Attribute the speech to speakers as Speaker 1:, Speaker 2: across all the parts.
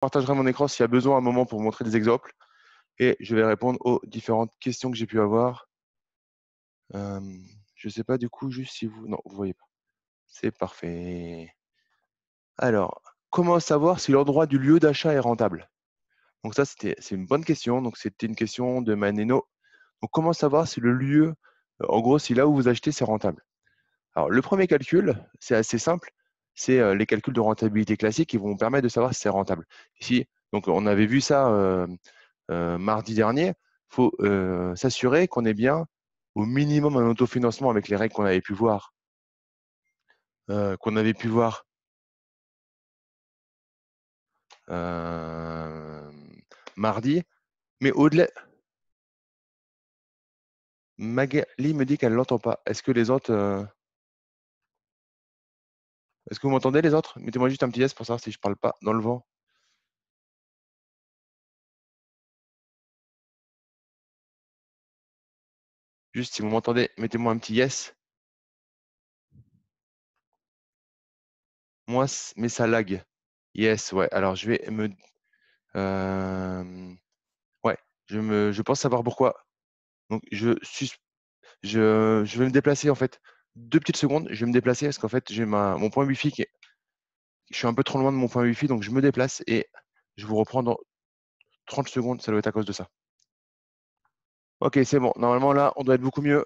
Speaker 1: partagerai mon écran s'il y a besoin à un moment pour vous montrer des exemples et je vais répondre aux différentes questions que j'ai pu avoir. Je ne sais pas du coup, juste si vous… Non, vous ne voyez pas. C'est parfait. Alors, comment savoir si l'endroit du lieu d'achat est rentable? Donc ça, c'est une bonne question. Donc c'était une question de Maneno. Donc comment savoir si le lieu, en gros, si là où vous achetez, c'est rentable? Alors le premier calcul, c'est assez simple. C'est les calculs de rentabilité classiques qui vont vous permettre de savoir si c'est rentable. Ici, donc on avait vu ça mardi dernier. Il faut s'assurer qu'on est bien au minimum un autofinancement avec les règles qu'on avait pu voir. Mardi. Mais au-delà, Magali me dit qu'elle ne l'entend pas. Est-ce que les autres… Est-ce que vous m'entendez les autres? Mettez-moi juste un petit yes pour savoir si je ne parle pas dans le vent. Juste si vous m'entendez, mettez-moi un petit yes. Moi, mais ça lag. Yes, ouais. Alors je vais me… ouais, je pense savoir pourquoi. Donc je vais me déplacer en fait. 2 petites secondes, je vais me déplacer parce qu'en fait j'ai mon point Wi-Fi qui est… Je suis un peu trop loin de mon point Wi-Fi, donc je me déplace et je vous reprends dans 30 secondes. Ça doit être à cause de ça. Ok, c'est bon. Normalement là, on doit être beaucoup mieux.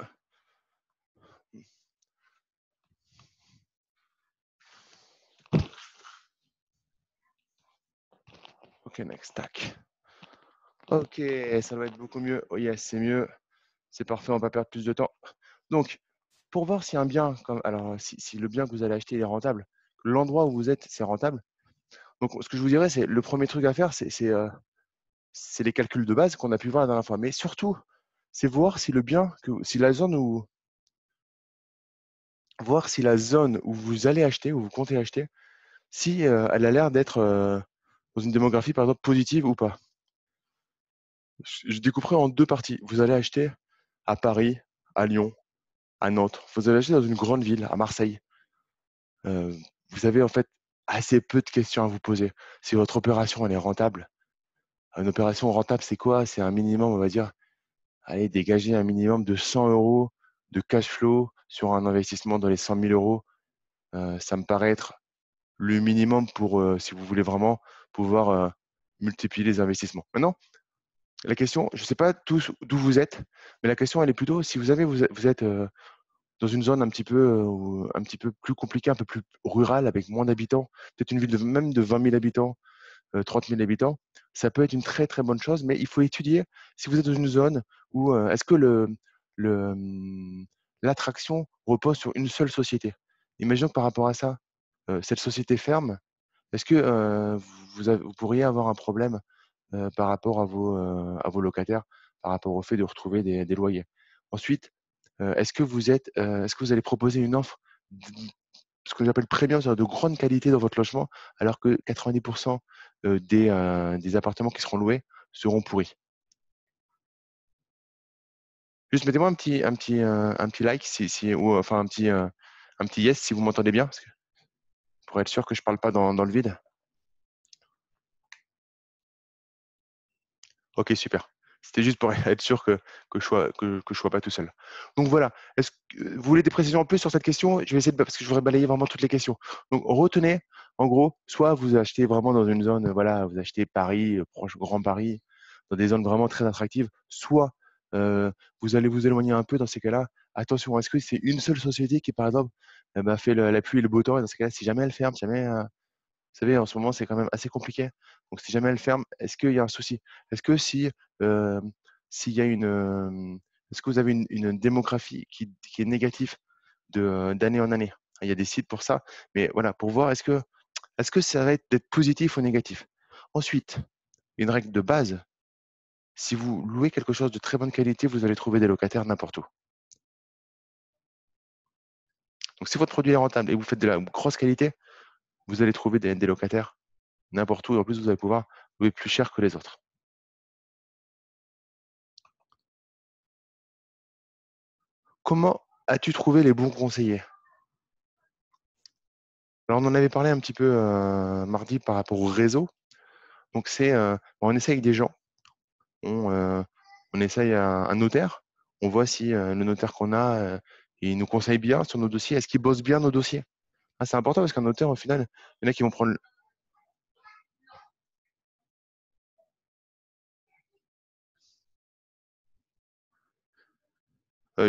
Speaker 1: Ok, next, tac. Ok, ça doit être beaucoup mieux. Oh yes, c'est mieux. C'est parfait, on va pas perdre plus de temps. Donc, pour voir si un bien, alors si le bien que vous allez acheter est rentable, l'endroit où vous êtes, c'est rentable. Donc, ce que je vous dirais, c'est le premier truc à faire, c'est les calculs de base qu'on a pu voir la dernière fois. Mais surtout, c'est voir si le bien, si la zone où, voir si la zone où vous allez acheter, où vous comptez acheter, si elle a l'air d'être dans une démographie, par exemple, positive ou pas. Je découperai en deux parties. Vous allez acheter à Paris, à Lyon, à Nantes. Vous allez acheter dans une grande ville, à Marseille. Vous avez en fait assez peu de questions à vous poser. Si votre opération elle est rentable, une opération rentable, c'est quoi? C'est un minimum, on va dire, allez, dégager un minimum de 100 euros de cash flow sur un investissement dans les 100 000 euros. Ça me paraît être le minimum pour, si vous voulez vraiment pouvoir multiplier les investissements. Maintenant, la question, je ne sais pas tous d'où vous êtes, mais la question, elle est plutôt si vous êtes dans une zone un petit peu plus compliquée, un peu plus rurale, avec moins d'habitants, peut-être une ville même de 20 000 habitants, 30 000 habitants, ça peut être une très très bonne chose, mais il faut étudier si vous êtes dans une zone où est-ce que l'attraction repose sur une seule société. Imaginons que par rapport à ça, cette société ferme, est-ce que vous pourriez avoir un problème par rapport à vos locataires, par rapport au fait de retrouver des loyers. Ensuite, est-ce que vous allez proposer une offre, ce que j'appelle premium, c'est-à-dire de grande qualité dans votre logement, alors que 90% des appartements qui seront loués seront pourris. Juste mettez-moi un petit like ou enfin un petit yes si vous m'entendez bien, pour être sûr que je ne parle pas dans le vide. Ok, super. C'était juste pour être sûr que je sois pas tout seul. Donc voilà. Est-ce que vous voulez des précisions en plus sur cette question? Je vais essayer parce que je voudrais balayer vraiment toutes les questions. Donc retenez, en gros, soit vous achetez vraiment dans une zone, voilà, vous achetez Paris, proche Grand Paris, dans des zones vraiment très attractives, soit vous allez vous éloigner un peu dans ces cas-là. Attention, est-ce que c'est une seule société qui, par exemple, fait la pluie et le beau temps, et dans ces cas-là, si jamais elle ferme, si jamais vous savez, en ce moment, c'est quand même assez compliqué. Donc, si jamais elle ferme, est-ce qu'il y a un souci? Est-ce que euh, s'il y a est-ce que vous avez une démographie qui est négative d'année en année? Il y a des sites pour ça, mais voilà, pour voir est-ce que ça va être d'être positif ou négatif. Ensuite, une règle de base, si vous louez quelque chose de très bonne qualité, vous allez trouver des locataires n'importe où. Donc, si votre produit est rentable et vous faites de la grosse qualité, vous allez trouver des locataires n'importe où. Et en plus, vous allez pouvoir louer plus cher que les autres. Comment as-tu trouvé les bons conseillers? Alors, on en avait parlé un petit peu mardi par rapport au réseau. Donc, on essaye avec des gens, on essaye un notaire, on voit si le notaire qu'on a, il nous conseille bien sur nos dossiers. Est-ce qu'il bosse bien nos dossiers? Ah, c'est important parce qu'un notaire, au final, il y en a qui vont prendre.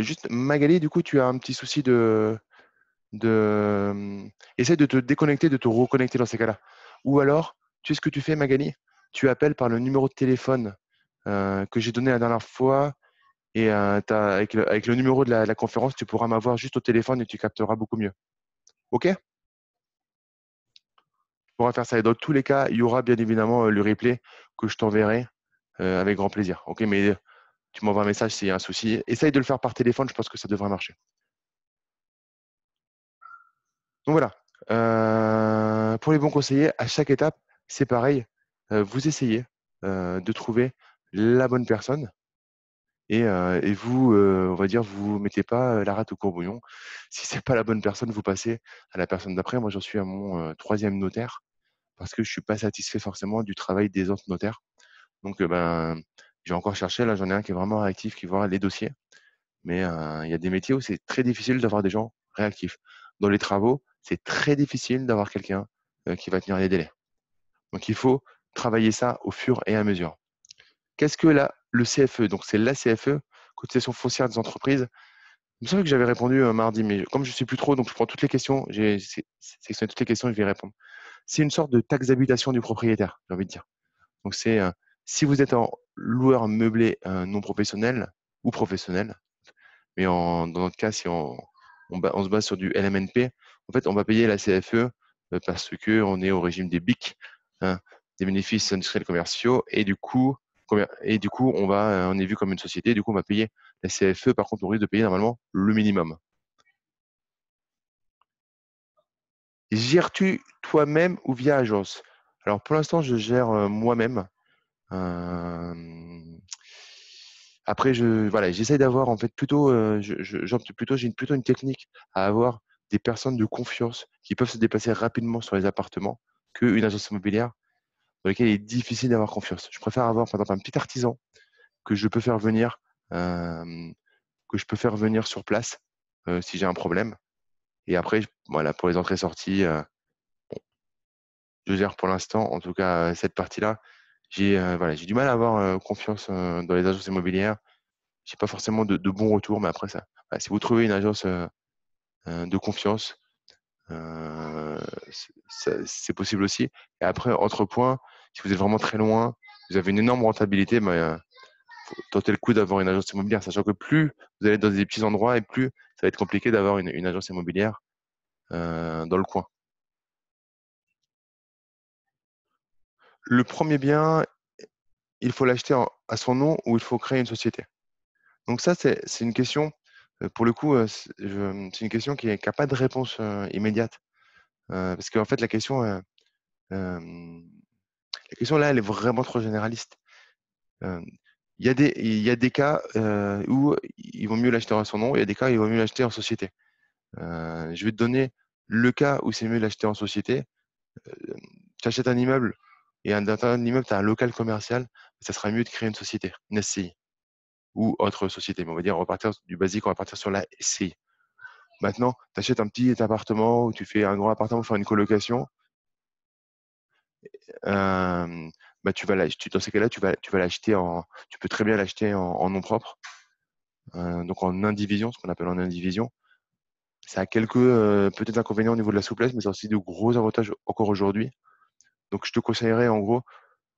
Speaker 1: Juste, Magali, du coup, tu as un petit souci essaie de te déconnecter, de te reconnecter dans ces cas-là. Ou alors, tu sais ce que tu fais, Magali? Tu appelles par le numéro de téléphone que j'ai donné la dernière fois et avec le numéro de la conférence, tu pourras m'avoir juste au téléphone et tu capteras beaucoup mieux. OK? Tu pourras faire ça. Et dans tous les cas, il y aura bien évidemment le replay que je t'enverrai avec grand plaisir. OK? Mais tu m'envoies un message s'il y a un souci. Essaye de le faire par téléphone, je pense que ça devrait marcher. Donc voilà. Pour les bons conseillers, à chaque étape, c'est pareil. Vous essayez de trouver la bonne personne et vous, on va dire, vous mettez pas la rate au courbouillon. Si c'est pas la bonne personne, vous passez à la personne d'après. Moi, j'en suis à mon troisième notaire parce que je suis pas satisfait forcément du travail des autres notaires. Donc, ben, j'ai encore cherché. Là, j'en ai un qui est vraiment réactif, qui voit les dossiers. Mais il y a des métiers où c'est très difficile d'avoir des gens réactifs. Dans les travaux, c'est très difficile d'avoir quelqu'un qui va tenir les délais. Donc, il faut travailler ça au fur et à mesure. Qu'est-ce que le CFE? Donc, c'est la CFE, cotisation foncière des entreprises. Il me semble que j'avais répondu mardi, mais comme je ne sais plus trop, donc je prends toutes les questions, j'ai sélectionné toutes les questions et je vais y répondre. C'est une sorte de taxe d'habitation du propriétaire, j'ai envie de dire. Donc, c'est si vous êtes en loueur meublé non professionnel ou professionnel, mais dans notre cas, si on se base sur du LMNP, en fait, on va payer la CFE parce qu'on est au régime des BIC, hein, des bénéfices industriels commerciaux, et du coup, on est vu comme une société, du coup, on va payer la CFE. Par contre, on risque de payer normalement le minimum. Gères-tu toi-même ou via agence? Alors, pour l'instant, je gère moi-même. Euh, Après, voilà, j'essaie d'avoir en fait plutôt, j'opte plutôt, plutôt une technique à avoir des personnes de confiance qui peuvent se déplacer rapidement sur les appartements qu'une agence immobilière dans laquelle il est difficile d'avoir confiance. Je préfère avoir par exemple un petit artisan que je peux faire venir, euh, que je peux faire venir sur place si j'ai un problème. Et après, voilà, pour les entrées-sorties, je gère pour l'instant, en tout cas cette partie-là. Voilà, j'ai du mal à avoir confiance dans les agences immobilières. J'ai pas forcément de bons retours, mais après ça, voilà, si vous trouvez une agence de confiance, euh, c'est possible aussi. Et après, autre point, si vous êtes vraiment très loin, vous avez une énorme rentabilité, mais faut tenter le coup d'avoir une agence immobilière, sachant que plus vous allez dans des petits endroits et plus ça va être compliqué d'avoir une agence immobilière dans le coin. Le premier bien, il faut l'acheter à son nom ou il faut créer une société. Donc ça, c'est une question, pour le coup, c'est une question qui n'a pas de réponse immédiate. Parce qu'en fait, euh, la question là, elle est vraiment trop généraliste. Euh, il y a des cas où il vaut mieux l'acheter à son nom, il y a des cas où il vaut mieux l'acheter en société. Je vais te donner le cas où c'est mieux l'acheter en société. Tu achètes un immeuble et à l'intérieur de l'immeuble, tu as un local commercial, ça sera mieux de créer une société, une SCI ou autre société. Mais on va dire, on va partir du basique, on va partir sur la SCI. Maintenant, tu achètes un petit appartement ou tu fais un grand appartement pour faire une colocation. euh, Bah, dans ces cas-là, tu vas l'acheter tu peux très bien l'acheter en nom propre, donc en indivision, ce qu'on appelle en indivision. Ça a quelques peut-être inconvénients au niveau de la souplesse, mais ça a aussi de gros avantages encore aujourd'hui. Donc, je te conseillerais en gros,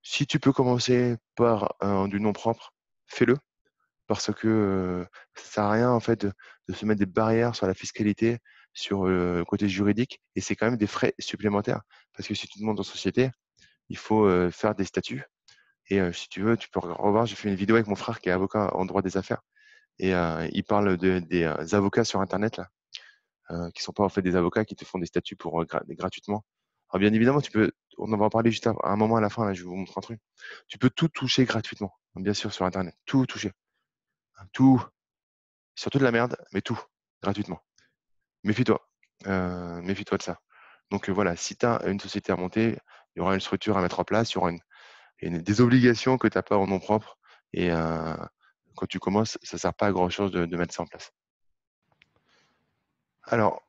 Speaker 1: si tu peux commencer par du nom propre, fais-le, parce que ça sert à rien en fait de se mettre des barrières sur la fiscalité, sur le côté juridique, et c'est quand même des frais supplémentaires. Parce que si tu te montes en société, il faut faire des statuts. Et si tu veux, tu peux revoir, j'ai fait une vidéo avec mon frère qui est avocat en droit des affaires. Et il parle des avocats sur Internet, là, qui sont pas en fait des avocats qui te font des statuts pour gratuitement. Alors bien évidemment, on en va en parler juste à un moment à la fin, là, je vais vous montrer un truc. Tu peux tout toucher gratuitement, bien sûr, sur Internet. Tout toucher. Tout. Surtout de la merde, mais tout. Gratuitement. Méfie-toi. Méfie-toi de ça. Donc voilà, si tu as une société à monter, il y aura une structure à mettre en place, il y aura et des obligations que tu n'as pas en nom propre. Et quand tu commences, ça ne sert pas à grand-chose de mettre ça en place. Alors,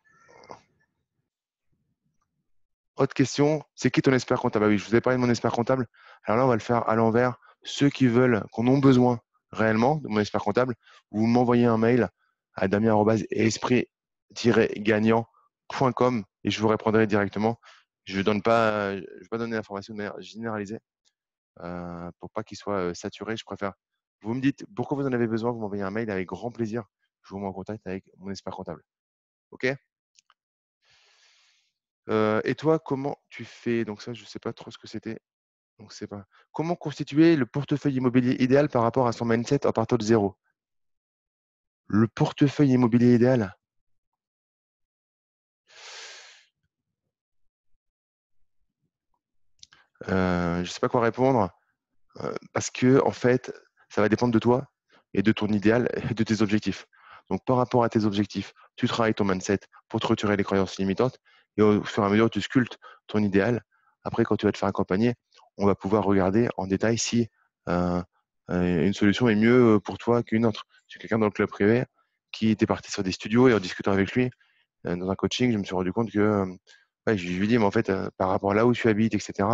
Speaker 1: autre question, c'est qui ton expert comptable? Ah oui, je vous ai parlé de mon expert comptable. Alors là, on va le faire à l'envers. Ceux qui veulent, qu'on ont besoin réellement de mon expert comptable, vous m'envoyez un mail à damien-esprit-gagnant.com et je vous répondrai directement. Je ne vais pas donner l'information de manière généralisée pour pas qu'il soit saturé. Je préfère. Vous me dites pourquoi vous en avez besoin, vous m'envoyez un mail avec grand plaisir. Je vous mets en contact avec mon expert comptable. OK? Et toi, comment tu fais? Donc ça, je ne sais pas trop ce que c'était. Donc c'est pas. Comment constituer le portefeuille immobilier idéal par rapport à son mindset en partant de zéro? Le portefeuille immobilier idéal? Je ne sais pas quoi répondre parce que en fait, ça va dépendre de toi et de ton idéal et de tes objectifs. Donc par rapport à tes objectifs, tu travailles ton mindset pour te retirer les croyances limitantes et au fur et à mesure, tu sculptes ton idéal. Après, quand tu vas te faire accompagner, on va pouvoir regarder en détail si euh, une solution est mieux pour toi qu'une autre. J'ai quelqu'un dans le club privé qui était parti sur des studios et en discutant avec lui dans un coaching, je me suis rendu compte que ouais, je lui ai dit, mais en fait, par rapport à là où tu habites, etc.,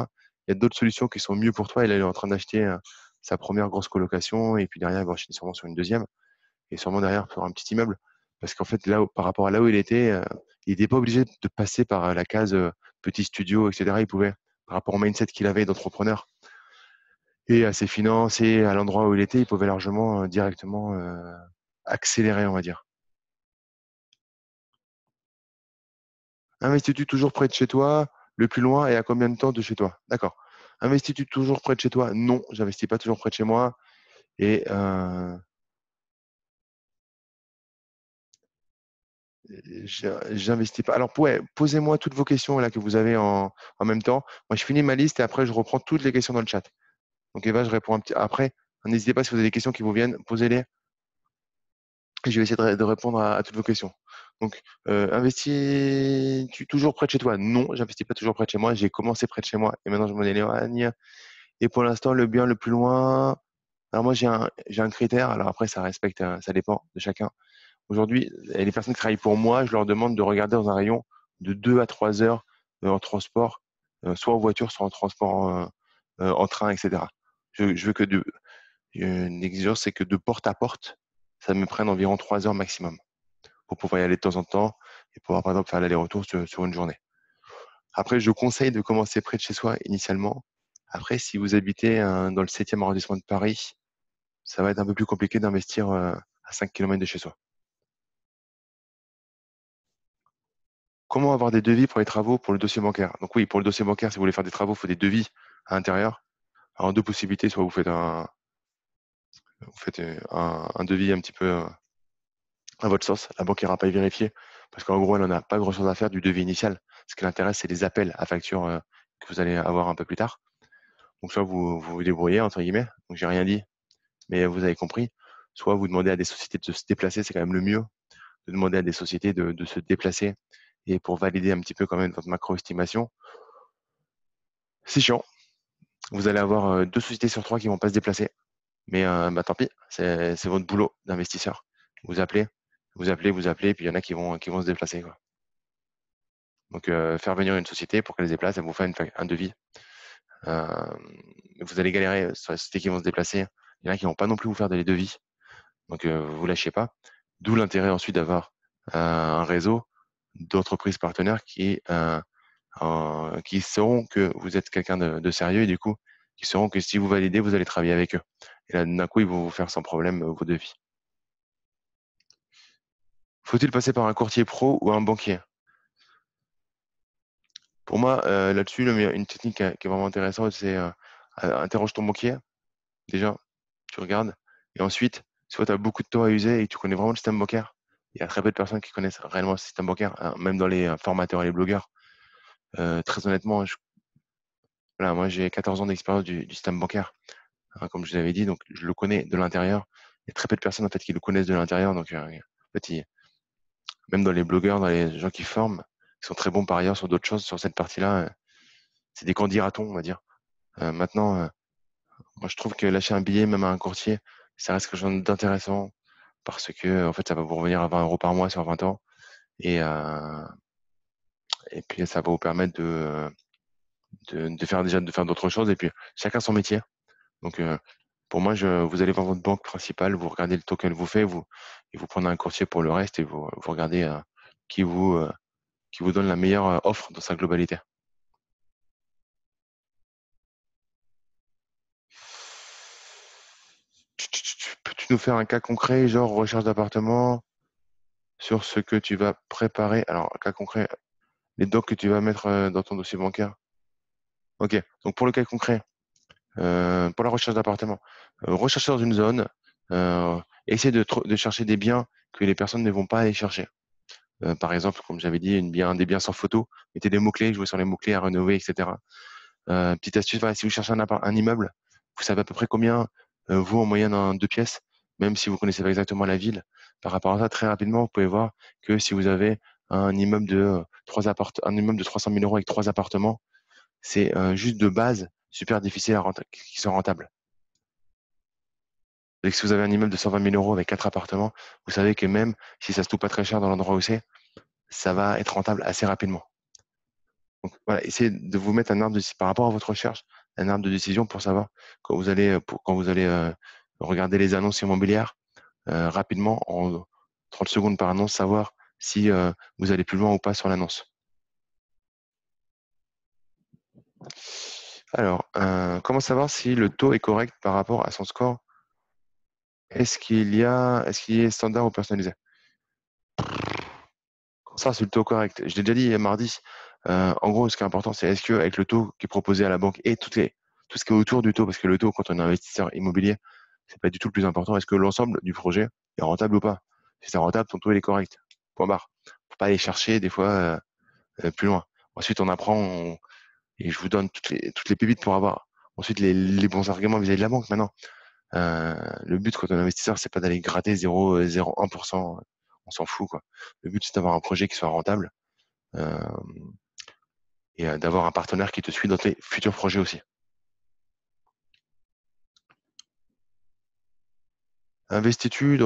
Speaker 1: il y a d'autres solutions qui sont mieux pour toi. Et là, il est en train d'acheter sa première grosse colocation et puis derrière, il va enchaîner sûrement sur une deuxième et sûrement derrière sur un petit immeuble. Parce qu'en fait, par rapport à là où il était, il n'était pas obligé de passer par la case petit studio, etc. Il pouvait, par rapport au mindset qu'il avait d'entrepreneur et à ses finances et à l'endroit où il était, il pouvait largement directement accélérer, on va dire. Investis-tu toujours près de chez toi, le plus loin et à combien de temps de chez toi? D'accord. Investis-tu toujours près de chez toi? Non, j'investis pas toujours près de chez moi. Et j'investis pas. Alors, ouais, posez-moi toutes vos questions là que vous avez en même temps. Moi, je finis ma liste et après, je reprends toutes les questions dans le chat. Donc, Eva, je réponds un petit après. N'hésitez pas si vous avez des questions qui vous viennent, posez-les. Et je vais essayer de répondre à toutes vos questions. Donc, investis-tu toujours près de chez toi? Non, j'investis pas toujours près de chez moi. J'ai commencé près de chez moi et maintenant, je m'en éloigne. Et pour l'instant, le bien le plus loin. Alors, moi, j'ai un critère. Alors, après, ça respecte, ça dépend de chacun. Aujourd'hui, les personnes qui travaillent pour moi, je leur demande de regarder dans un rayon de 2 à 3 heures en transport, soit en voiture, soit en transport en train, etc. Je veux que une exigence, c'est que de porte à porte, ça me prenne environ 3 heures maximum pour pouvoir y aller de temps en temps et pouvoir, par exemple, faire l'aller-retour sur une journée. Après, je conseille de commencer près de chez soi initialement. Après, si vous habitez dans le 7e arrondissement de Paris, ça va être un peu plus compliqué d'investir à 5 km de chez soi. Comment avoir des devis pour les travaux pour le dossier bancaire? Donc oui, pour le dossier bancaire, si vous voulez faire des travaux, il faut des devis à l'intérieur. Alors deux possibilités, soit vous faites un devis un petit peu à votre sauce. La banque n'ira pas y vérifier parce qu'en gros, elle n'en a pas grand-chose à faire du devis initial. Ce qui l'intéresse, c'est les appels à facture que vous allez avoir un peu plus tard. Donc soit vous débrouillez, entre guillemets, donc j'ai rien dit, mais vous avez compris. Soit vous demandez à des sociétés de se déplacer, c'est quand même le mieux, de demander à des sociétés de se déplacer et pour valider un petit peu quand même votre macro-estimation. C'est chiant. Vous allez avoir deux sociétés sur trois qui vont pas se déplacer. Mais bah, tant pis, c'est votre boulot d'investisseur. Vous appelez, vous appelez, et puis il y en a qui vont se déplacer, quoi. Donc, faire venir une société pour qu'elle se déplace, elle vous fait un devis. Euh, vous allez galérer sur les sociétés qui vont se déplacer. Il y en a qui vont pas non plus vous faire des devis. Donc, vous lâchez pas. D'où l'intérêt ensuite d'avoir un réseau d'entreprises partenaires qui sauront que vous êtes quelqu'un de sérieux et du coup, qui sauront que si vous validez, vous allez travailler avec eux. Et là, d'un coup, ils vont vous faire sans problème vos devis. Faut-il passer par un courtier pro ou un banquier? Pour moi, là-dessus, une technique qui est vraiment intéressante, c'est interroge ton banquier, déjà, tu regardes. Et ensuite, si tu as beaucoup de temps à user et que tu connais vraiment le système bancaire, il y a très peu de personnes qui connaissent réellement le système bancaire, hein, même dans les formateurs et les blogueurs. Très honnêtement, voilà, moi j'ai 14 ans d'expérience du système bancaire, hein, comme je vous avais dit, donc je le connais de l'intérieur. Il y a très peu de personnes en fait qui le connaissent de l'intérieur, donc en fait, même dans les blogueurs, dans les gens qui forment, qui sont très bons par ailleurs sur d'autres choses, sur cette partie-là, c'est des candidats-on, on va dire. Maintenant, Moi, je trouve que lâcher un billet, même à un courtier, ça reste quelque chose d'intéressant parce que, en fait, ça va vous revenir à 20 euros par mois sur 20 ans. Et, euh, et puis, ça va vous permettre de faire déjà de faire d'autres choses. Et puis, chacun son métier. Donc, pour moi, vous allez voir votre banque principale, vous regardez le taux qu'elle vous fait, et vous prenez un courtier pour le reste et vous regardez qui vous, euh, qui vous donne la meilleure offre dans sa globalité. Peux-tu nous faire un cas concret, genre recherche d'appartement, sur ce que tu vas préparer? Alors, un cas concret, les docs que tu vas mettre dans ton dossier bancaire. Ok, donc pour le cas concret, pour la recherche d'appartement, rechercher dans une zone, euh, essayer de chercher des biens que les personnes ne vont pas aller chercher. Par exemple, comme j'avais dit, des biens sans photo, mettez des mots-clés, jouez sur les mots-clés à rénover, etc. Petite astuce, voilà, si vous cherchez un immeuble, vous savez à peu près combien vaut en moyenne un deux pièces, même si vous connaissez pas exactement la ville. Par rapport à ça, très rapidement, vous pouvez voir que si vous avez un immeuble de 300 000 euros avec trois appartements, c'est juste de base super difficile qui sont rentables. Et que si vous avez un immeuble de 120 000 euros avec quatre appartements, vous savez que même si ça se trouve pas très cher dans l'endroit où c'est, ça va être rentable assez rapidement. Donc voilà, essayez de vous mettre par rapport à votre recherche, un arbre de décision pour savoir quand vous allez regarder les annonces immobilières rapidement en 30 secondes par annonce, savoir si vous allez plus loin ou pas sur l'annonce. Alors, comment savoir si le taux est correct par rapport à son score? Est-ce qu'il est standard ou personnalisé? Ça, c'est le taux correct. Je l'ai déjà dit mardi. En gros, ce qui est important, c'est est-ce que avec le taux qui est proposé à la banque et tout ce qui est autour du taux, parce que le taux, quand on est investisseur immobilier, c'est pas du tout le plus important. Est-ce que l'ensemble du projet est rentable ou pas? Si c'est rentable, ton taux il est correct. Point barre. Faut pas aller chercher des fois plus loin. Ensuite, et je vous donne toutes les pépites pour avoir ensuite les bons arguments vis-à-vis de la banque. Maintenant, le but quand on est investisseur, c'est pas d'aller gratter 0,01%. On s'en fout, quoi. Le but, c'est d'avoir un projet qui soit rentable euh, et d'avoir un partenaire qui te suit dans tes futurs projets aussi. Investis-tu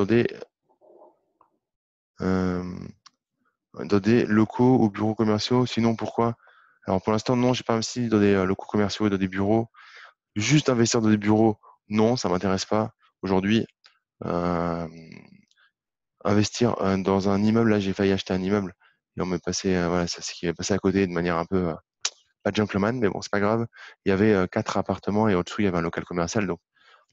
Speaker 1: euh, dans des locaux ou bureaux commerciaux? Sinon, pourquoi? Alors pour l'instant, non, j'ai pas investi dans des locaux commerciaux et dans des bureaux. Juste investir dans des bureaux, non, ça m'intéresse pas. Aujourd'hui, euh, investir dans un immeuble, là, j'ai failli acheter un immeuble et on m'est passé, voilà, c'est ce qui m'est passé à côté de manière un peu pas gentleman, mais bon, c'est pas grave. Il y avait quatre appartements et au-dessous, il y avait un local commercial. Donc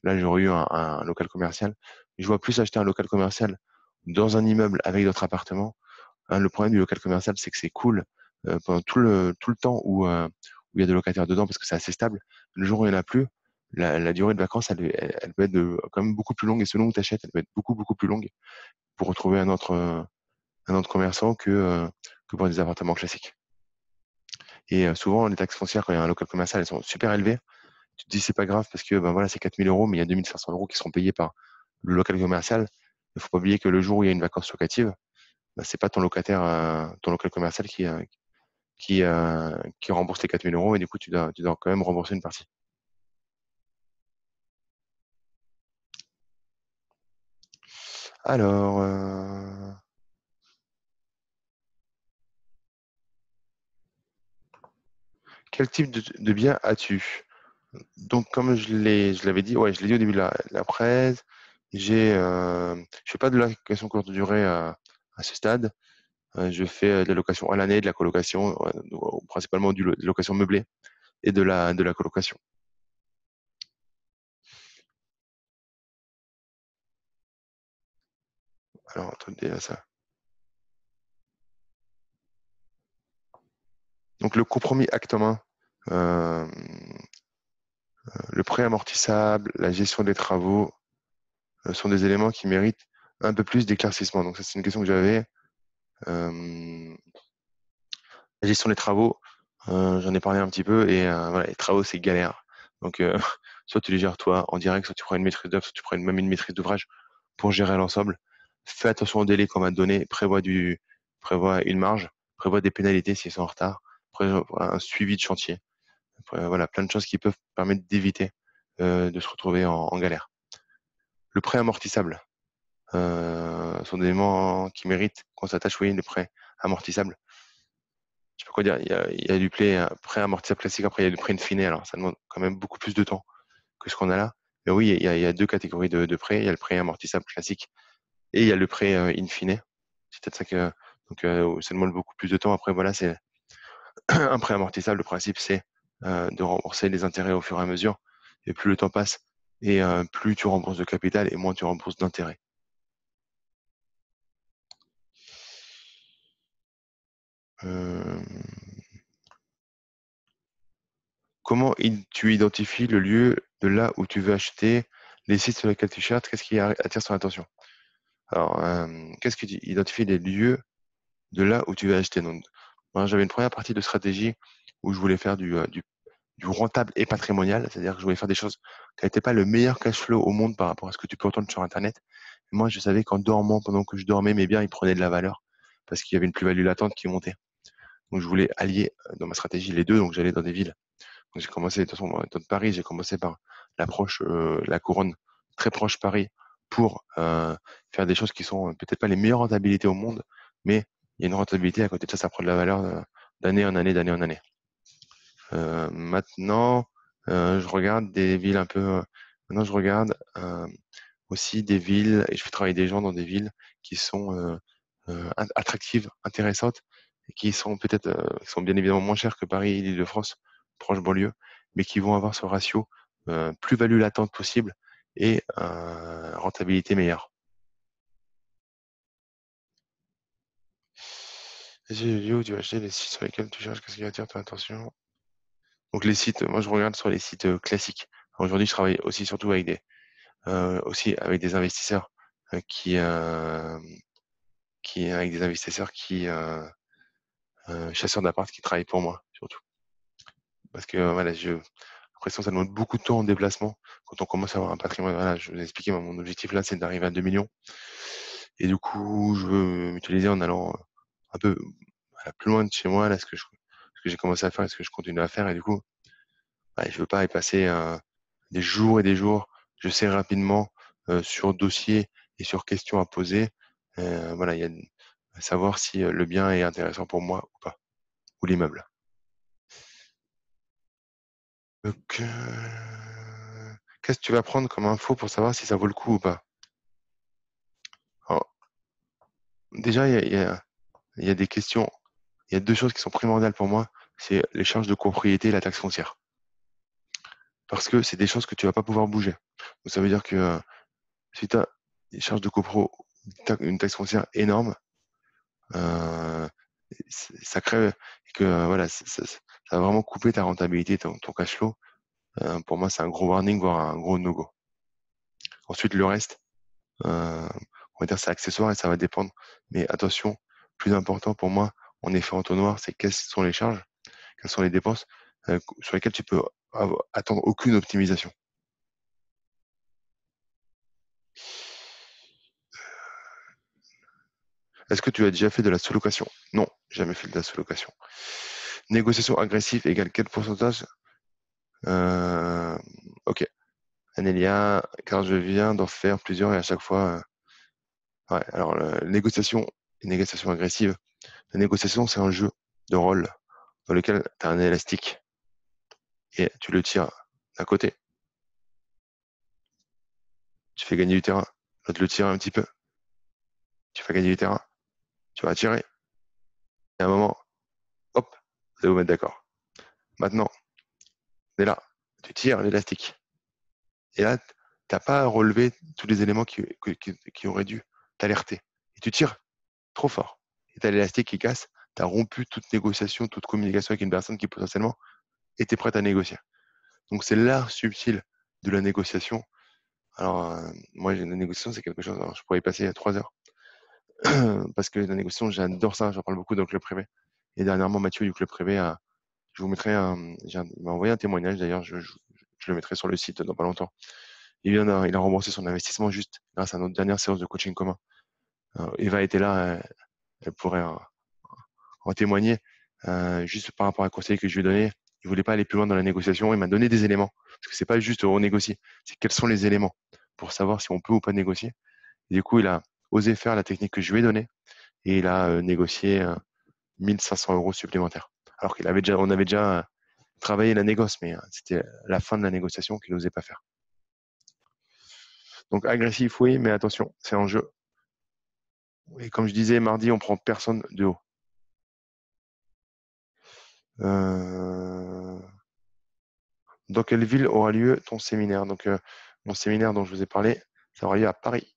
Speaker 1: là, j'aurais eu un local commercial. Je vois plus acheter un local commercial dans un immeuble avec d'autres appartements. Hein, le problème du local commercial, c'est que c'est cool pendant tout le temps où il y a des locataires dedans parce que c'est assez stable. Le jour où il n'y en a plus, la durée de vacances, elle peut être quand même beaucoup plus longue et selon où tu achètes, elle peut être beaucoup, beaucoup plus longue pour retrouver un autre commerçant que pour des appartements classiques. Et souvent, les taxes foncières, quand il y a un local commercial, elles sont super élevées. Tu te dis, c'est pas grave parce que ben voilà, c'est 4 000 euros, mais il y a 2 500 euros qui seront payés par le local commercial. Il ne faut pas oublier que le jour où il y a une vacance locative, ben, c'est pas ton locataire, ton local commercial qui rembourse les 4 000 euros et du coup, tu dois quand même rembourser une partie. Alors, quel type de bien as-tu? Donc, comme je l'avais dit, ouais, je l'ai dit au début de la presse, je fais pas de location courte durée à ce stade. Je fais de la location à l'année, de la colocation, principalement de la location meublée et de la colocation. Alors, attendez, ça. Donc, le compromis acte en main, euh, le prêt amortissable, la gestion des travaux sont des éléments qui méritent un peu plus d'éclaircissement. Donc, ça, c'est une question que j'avais. Euh, la gestion des travaux, j'en ai parlé un petit peu et voilà, les travaux, c'est galère. Donc, soit tu les gères toi en direct, soit tu prends une maîtrise d'œuvre, soit tu prends même une maîtrise d'ouvrage pour gérer l'ensemble. Fais attention au délai qu'on va te donner, prévois une marge, prévois des pénalités s'ils sont en retard, prévois un suivi de chantier. Voilà, plein de choses qui peuvent permettre d'éviter. de se retrouver en galère. Le prêt amortissable, sont des éléments qui méritent qu'on s'attache. Oui, le prêt amortissable. Je sais pas quoi dire. Il y a du prêt amortissable classique, après il y a du prêt in fine. Alors ça demande quand même beaucoup plus de temps que ce qu'on a là. Mais oui, il y a deux catégories de prêts. Il y a le prêt amortissable classique et il y a le prêt in fine. C'est peut-être ça que donc ça demande beaucoup plus de temps. Après voilà, c'est un prêt amortissable. Le principe c'est de rembourser les intérêts au fur et à mesure. Et plus le temps passe et plus tu rembourses de capital et moins tu rembourses d'intérêt. Euh, Comment tu identifies le lieu de là où tu veux acheter, les sites sur lesquels tu cherches, qu'est-ce qui attire son attention? Alors, qu'est-ce que tu identifies les lieux de là où tu veux acheter? Donc, moi, j'avais une première partie de stratégie où je voulais faire du rentable et patrimonial, c'est-à-dire que je voulais faire des choses qui n'étaient pas le meilleur cash flow au monde par rapport à ce que tu peux entendre sur Internet. Moi, je savais qu'en dormant, pendant que je dormais, mes biens, ils prenaient de la valeur parce qu'il y avait une plus-value latente qui montait. Donc, je voulais allier dans ma stratégie les deux, donc j'allais dans des villes. Donc, j'ai commencé, de toute façon, dans Paris, j'ai commencé par la couronne très proche Paris pour faire des choses qui sont peut-être pas les meilleures rentabilités au monde, mais il y a une rentabilité à côté de ça, ça prend de la valeur d'année en année, d'année en année. Maintenant, je regarde des villes un peu. Maintenant, je regarde aussi des villes et je fais travailler des gens dans des villes qui sont attractives, intéressantes et qui sont peut-être, qui sont bien évidemment moins chères que Paris et l'Île-de-France, proche banlieue, mais qui vont avoir ce ratio plus-value latente possible et rentabilité meilleure. J'ai vu où tu vas acheter les sites sur lesquels tu cherches, qu'est-ce qui attire ton attention? Donc les sites, moi je regarde sur les sites classiques. Aujourd'hui, je travaille aussi surtout aussi avec des investisseurs avec des investisseurs chasseurs d'appart qui travaillent pour moi surtout. Parce que voilà, j'ai l'impression que ça demande beaucoup de temps en déplacement quand on commence à avoir un patrimoine. Voilà, je vous ai expliqué, mon objectif là, c'est d'arriver à 2 millions. Et du coup, je veux m'utiliser en allant un peu voilà, plus loin de chez moi, là, ce que j'ai commencé à faire et ce que je continue à faire. Et du coup, ouais, je veux pas y passer des jours et des jours. Je sais rapidement sur dossier et sur questions à poser. Voilà, il y a à savoir si le bien est intéressant pour moi ou pas, ou l'immeuble. Donc, qu'est-ce que tu vas prendre comme info pour savoir si ça vaut le coup ou pas? Alors, déjà, il y a des questions, il y a deux choses qui sont primordiales pour moi, c'est les charges de propriété et la taxe foncière. Parce que c'est des choses que tu vas pas pouvoir bouger. Donc, ça veut dire que si tu as des charges de copro, une taxe foncière énorme, euh, ça crée que voilà, ça va vraiment couper ta rentabilité, ton cash flow. Pour moi, c'est un gros warning, voire un gros no-go. Ensuite, le reste, on va dire c'est accessoire et ça va dépendre. Mais attention, plus important pour moi, en effet entonnoir, c'est quelles sont les charges, quelles sont les dépenses sur lesquelles tu peux attendre aucune optimisation. Est-ce que tu as déjà fait de la sous-location? Non, jamais fait de la sous-location. Négociation agressive égale quel pourcentage? Euh, ok. Anélia, car je viens d'en faire plusieurs et à chaque fois. Ouais, alors, négociation agressive. La négociation, c'est un jeu de rôle dans lequel tu as un élastique et tu le tires d'un côté. Tu fais gagner du terrain. L'autre le tire un petit peu. Tu fais gagner du terrain. Tu vas tirer. Et à un moment, hop, vous allez vous mettre d'accord. Maintenant, on est là. Tu tires l'élastique. Et là, t'as pas à relever tous les éléments qui auraient dû t'alerter. Et tu tires trop fort. Et t'as l'élastique qui casse. Tu as rompu toute négociation, toute communication avec une personne qui potentiellement était prête à négocier. Donc c'est l'art subtil de la négociation. Alors, moi, la négociation, c'est quelque chose, alors, je pourrais y passer 3 heures. Parce que la négociation, j'adore ça, j'en parle beaucoup dans le club privé. Et dernièrement, Mathieu du club privé, je vous mettrai il m'a envoyé un témoignage, d'ailleurs, je le mettrai sur le site dans pas longtemps. Il a remboursé son investissement juste grâce à notre dernière séance de coaching commun. Eva était là, elle pourrait en témoigner, juste par rapport à un conseil que je lui ai donné. Il voulait pas aller plus loin dans la négociation. Il m'a donné des éléments. Parce que c'est pas juste on négocie, c'est quels sont les éléments pour savoir si on peut ou pas négocier. Et du coup, il a osé faire la technique que je lui ai donnée et il a négocié 1500 euros supplémentaires. Alors on avait déjà travaillé la négoce, mais c'était la fin de la négociation qu'il n'osait pas faire. Donc agressif, oui, mais attention, c'est en jeu. Et comme je disais, mardi, on prend personne de haut. Dans quelle ville aura lieu ton séminaire? Donc, mon séminaire dont je vous ai parlé, ça aura lieu à Paris,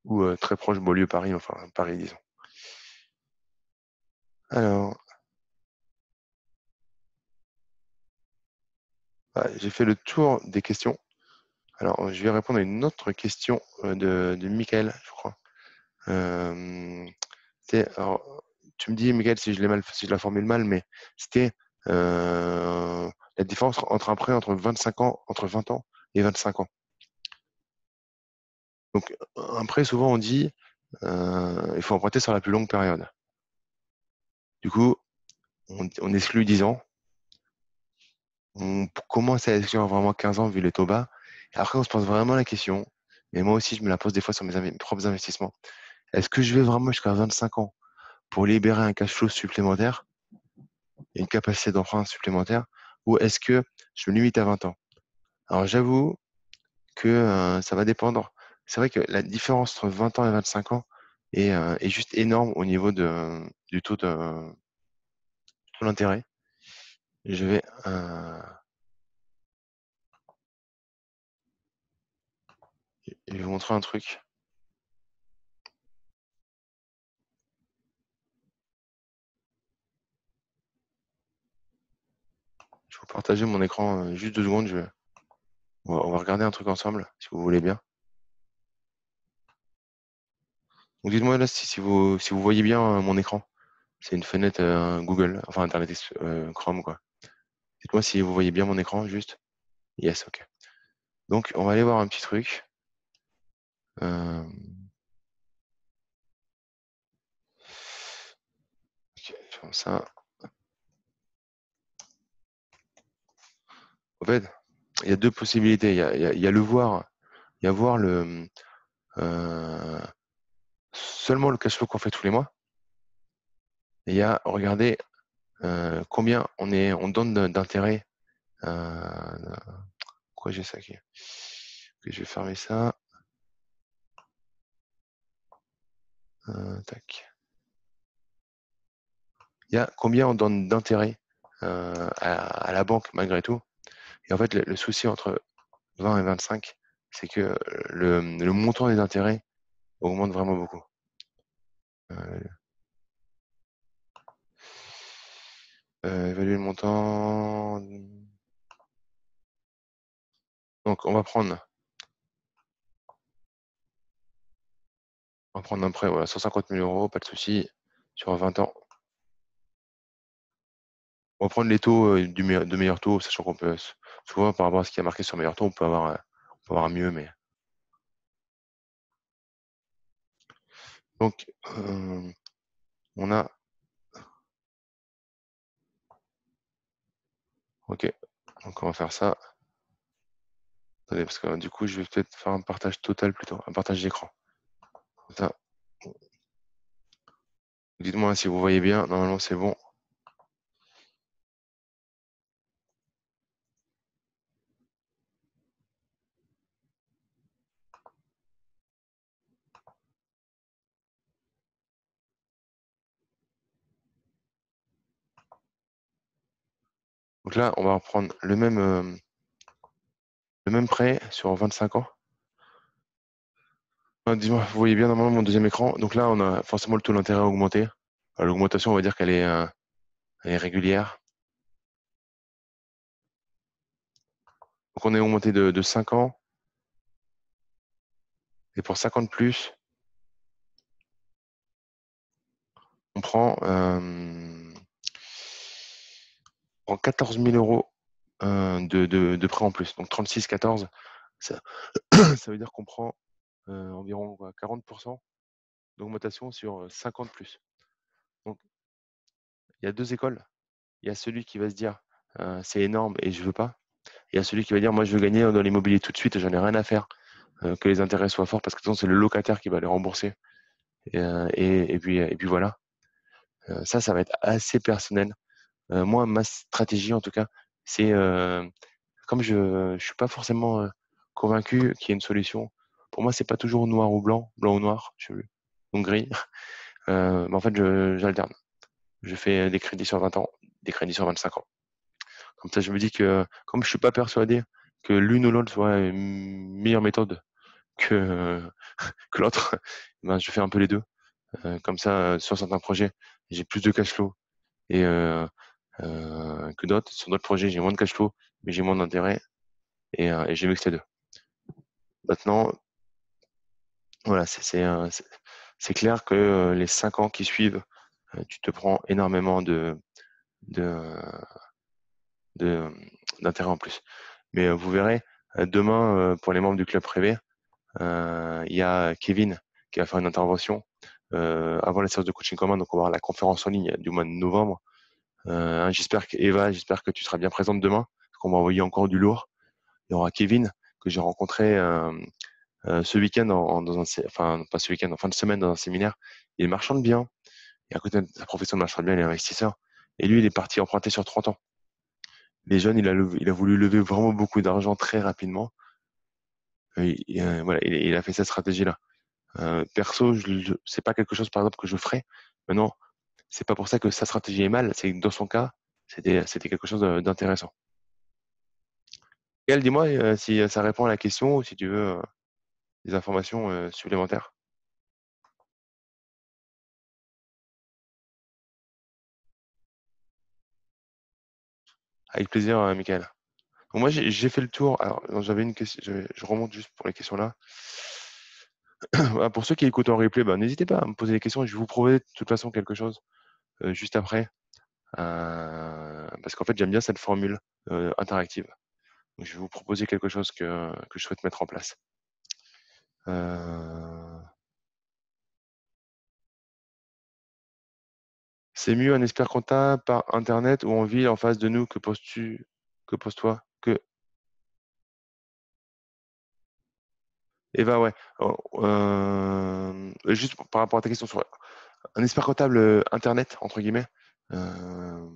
Speaker 1: ou très proche, Beaulieu-Paris, enfin Paris, disons. Alors, j'ai fait le tour des questions. Alors, je vais répondre à une autre question de Michael, je crois. Alors, tu me dis, Michael, si je la formule mal, mais c'était la différence entre un prêt entre 25 ans, entre 20 ans et 25 ans. Donc, un prêt, souvent, on dit, il faut emprunter sur la plus longue période. Du coup, on exclut 10 ans. On commence à exclure vraiment 15 ans vu les taux bas. Et après, on se pose vraiment la question, et moi aussi, je me la pose des fois sur mes propres investissements. Est-ce que je vais vraiment jusqu'à 25 ans pour libérer un cash flow supplémentaire, une capacité d'emprunt supplémentaire, ou est-ce que je me limite à 20 ans? Alors, j'avoue que ça va dépendre. C'est vrai que la différence entre 20 ans et 25 ans est juste énorme au niveau du taux d'intérêt. Je vais vous montrer un truc. Je vais vous partager mon écran juste 2 secondes. On va regarder un truc ensemble, si vous voulez bien. Donc dites-moi là si vous voyez bien mon écran. C'est une fenêtre Google, enfin Internet Chrome, quoi. Dites-moi si vous voyez bien mon écran, juste. Yes, ok. Donc, on va aller voir un petit truc. Euh, ok, comme ça. En fait, il y a deux possibilités. Il y a le voir, il y a voir euh, seulement le cash flow qu'on fait tous les mois. Et il y a regarder combien on donne d'intérêt. Pourquoi j'ai ça qui... Ok, je vais fermer ça. Tac. Il y a combien on donne d'intérêt à la banque malgré tout. Et en fait, le souci entre 20 et 25, c'est que le montant des intérêts augmente vraiment beaucoup. Évaluer le montant. Donc, on va prendre un prêt, voilà, 150 000 euros, pas de souci, sur 20 ans. On va prendre les taux de meilleurs taux, sachant qu'on peut, souvent, par rapport à ce qui a marqué sur meilleur taux, on peut avoir mieux, mais. Donc, on a. Ok, donc on va faire ça. Attendez, parce que du coup, je vais peut-être faire un partage total plutôt, un partage d'écran. Ça. Dites-moi si vous voyez bien, normalement c'est bon. Donc là, on va reprendre le même prêt sur 25 ans. Dis-moi, vous voyez bien normalement mon deuxième écran. Donc là, on a forcément le taux d'intérêt augmenté. L'augmentation, on va dire qu'elle est régulière. Donc on est augmenté de 5 ans. Et pour 50 plus, on prend 14 000 euros de prêt en plus. Donc 36,14, ça, ça veut dire qu'on prend environ 40% d'augmentation sur 50 plus. Donc il y a deux écoles. Il y a celui qui va se dire c'est énorme et je veux pas. Il y a celui qui va dire moi je veux gagner dans l'immobilier tout de suite et j'en ai rien à faire que les intérêts soient forts parce que de toute façon c'est le locataire qui va les rembourser. Et puis voilà. Ça va être assez personnel. Moi, ma stratégie en tout cas, c'est comme je ne suis pas forcément convaincu qu'il y ait une solution. Pour moi, c'est pas toujours noir ou blanc, blanc ou noir, donc gris. Mais en fait, j'alterne. Je fais des crédits sur 20 ans, des crédits sur 25 ans. Comme ça, je me dis que comme je suis pas persuadé que l'une ou l'autre soit une meilleure méthode que, que l'autre, ben, je fais un peu les deux. Comme ça, sur certains projets, j'ai plus de cash flow et que d'autres. Sur d'autres projets, j'ai moins de cash flow, mais j'ai moins d'intérêt et j'ai mixé les deux. Maintenant, voilà, c'est clair que les 5 ans qui suivent, tu te prends énormément de, de- d'intérêt en plus. Mais vous verrez, demain, pour les membres du club privé, il y a Kevin qui va faire une intervention avant la séance de coaching commun. Donc, on va avoir la conférence en ligne du mois de novembre. J'espère que tu seras bien présente demain, parce qu'on va envoyer encore du lourd. Il y aura Kevin que j'ai rencontré ce week-end enfin pas ce week-end, en fin de semaine dans un séminaire. Il est marchand de biens et à côté de sa profession de marchand de biens, il est investisseur. Et lui, il est parti emprunter sur 30 ans. Les jeunes, il a voulu lever vraiment beaucoup d'argent très rapidement. Voilà, il a fait cette stratégie-là. Perso, c'est pas quelque chose, par exemple, que je ferais. Maintenant, c'est pas pour ça que sa stratégie est mal. C'est que dans son cas, c'était quelque chose d'intéressant. Gaël, dis-moi si ça répond à la question ou si tu veux des informations supplémentaires. Avec plaisir, Michael. Bon, moi, j'ai fait le tour. Alors, non, j'avais une question. Je remonte juste pour les questions là. Pour ceux qui écoutent en replay, bah, n'hésitez pas à me poser des questions. Je vais vous proposer de toute façon quelque chose juste après. Parce qu'en fait, j'aime bien cette formule interactive. Donc, je vais vous proposer quelque chose que je souhaite mettre en place. Euh, c'est mieux un expert comptable par Internet ou en ville en face de nous que pose-toi, que Eva, ouais. Oh, juste par rapport à ta question sur un expert comptable Internet, entre guillemets, euh,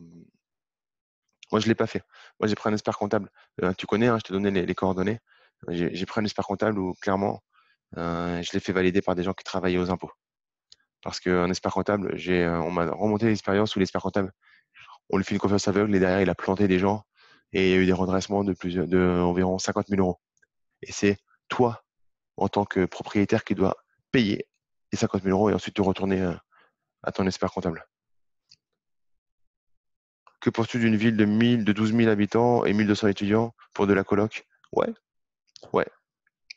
Speaker 1: moi, je ne l'ai pas fait. Moi, j'ai pris un expert comptable. Tu connais, hein, je te donnais les coordonnées. J'ai pris un expert comptable où, clairement, je l'ai fait valider par des gens qui travaillaient aux impôts. Parce qu'un expert comptable, on m'a remonté l'expérience où l'expert comptable, on lui fait une confiance aveugle et derrière, il a planté des gens et il y a eu des redressements de environ 50 000 euros. Et c'est toi, en tant que propriétaire, qui dois payer les 50 000 euros et ensuite te retourner à ton expert comptable. Que penses-tu d'une ville de 12 000 habitants et 1200 étudiants pour de la coloc? Ouais, ouais.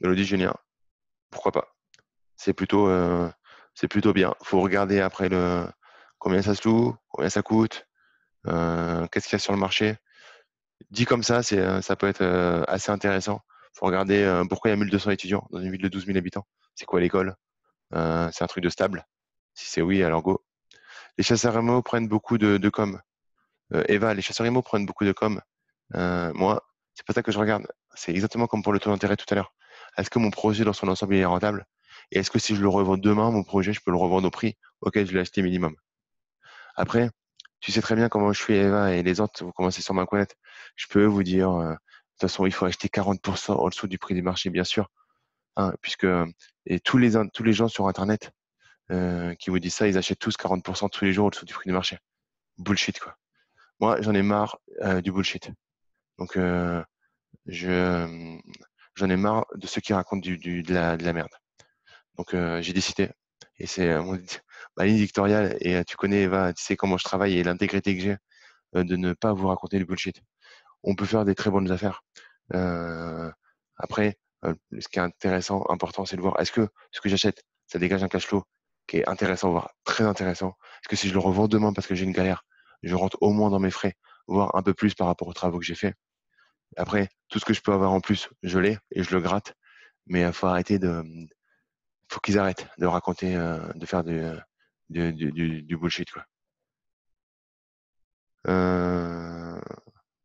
Speaker 1: Mélodie Julien, pourquoi pas? C'est plutôt, euh, c'est plutôt bien. Faut regarder après combien ça se loue, combien ça coûte, qu'est-ce qu'il y a sur le marché. Dit comme ça, ça peut être assez intéressant. Faut regarder pourquoi il y a 1200 étudiants dans une ville de 12 000 habitants. C'est quoi l'école? C'est un truc de stable? Si c'est oui, alors go. Les chasseurs IMO prennent beaucoup de com. Eva, les chasseurs IMO prennent beaucoup de com. Moi, c'est pas ça que je regarde. C'est exactement comme pour le taux d'intérêt tout à l'heure. Est-ce que mon projet dans son ensemble il est rentable? Et est-ce que si je le revends demain, mon projet, je peux le revendre au prix auquel je l'ai acheté minimum? Après, tu sais très bien comment je suis, Eva, et les autres, vous commencez sur ma connaître. Je peux vous dire, de toute façon, il faut acheter 40% en dessous du prix du marché, bien sûr. Hein, puisque et tous les gens sur Internet qui vous disent ça, ils achètent tous 40% tous les jours au-dessous du prix du marché. Bullshit, quoi. Moi, j'en ai marre du bullshit. Donc, je, j'en ai marre de ceux qui racontent de la merde. Donc, j'ai décidé, et c'est ma ligne éditoriale, et tu connais, Eva, tu sais comment je travaille et l'intégrité que j'ai, de ne pas vous raconter du bullshit. On peut faire des très bonnes affaires. Euh, Après, ce qui est intéressant, important, c'est de voir est-ce que ce que j'achète, ça dégage un cash flow qui est intéressant, voire très intéressant. Est-ce que si je le revends demain parce que j'ai une galère, je rentre au moins dans mes frais, voire un peu plus par rapport aux travaux que j'ai fait. Après, tout ce que je peux avoir en plus, je l'ai et je le gratte. Mais il faut arrêter faut qu'ils arrêtent de raconter, de faire du bullshit, quoi.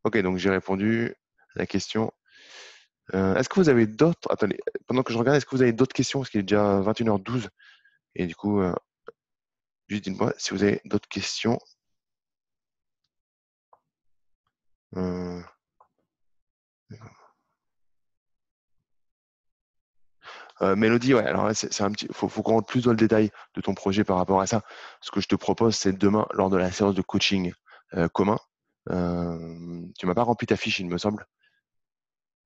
Speaker 1: Ok, donc j'ai répondu à la question. Est-ce que vous avez d'autres... Attendez, pendant que je regarde, est-ce que vous avez d'autres questions? Parce qu'il est déjà 21h12. Et du coup, juste dites-moi si vous avez d'autres questions. Mélodie, ouais, alors là, c'est un petit, faut qu'on rentre plus dans le détail de ton projet par rapport à ça. Ce que je te propose, c'est demain, lors de la séance de coaching commun, tu m'as pas rempli ta fiche, il me semble.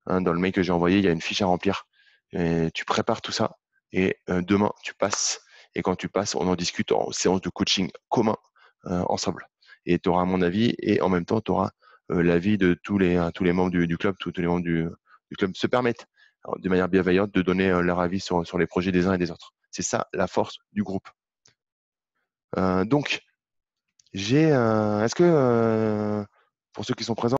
Speaker 1: Hein, dans le mail que j'ai envoyé, il y a une fiche à remplir. Et tu prépares tout ça et demain, tu passes. Et quand tu passes, on en discute en séance de coaching commun ensemble. Et tu auras mon avis et en même temps, tu auras l'avis de tous les membres du club. Tous les membres du club se permettent, alors, de manière bienveillante, de donner leur avis sur les projets des uns et des autres. C'est ça la force du groupe. Donc, est-ce que, pour ceux qui sont présents,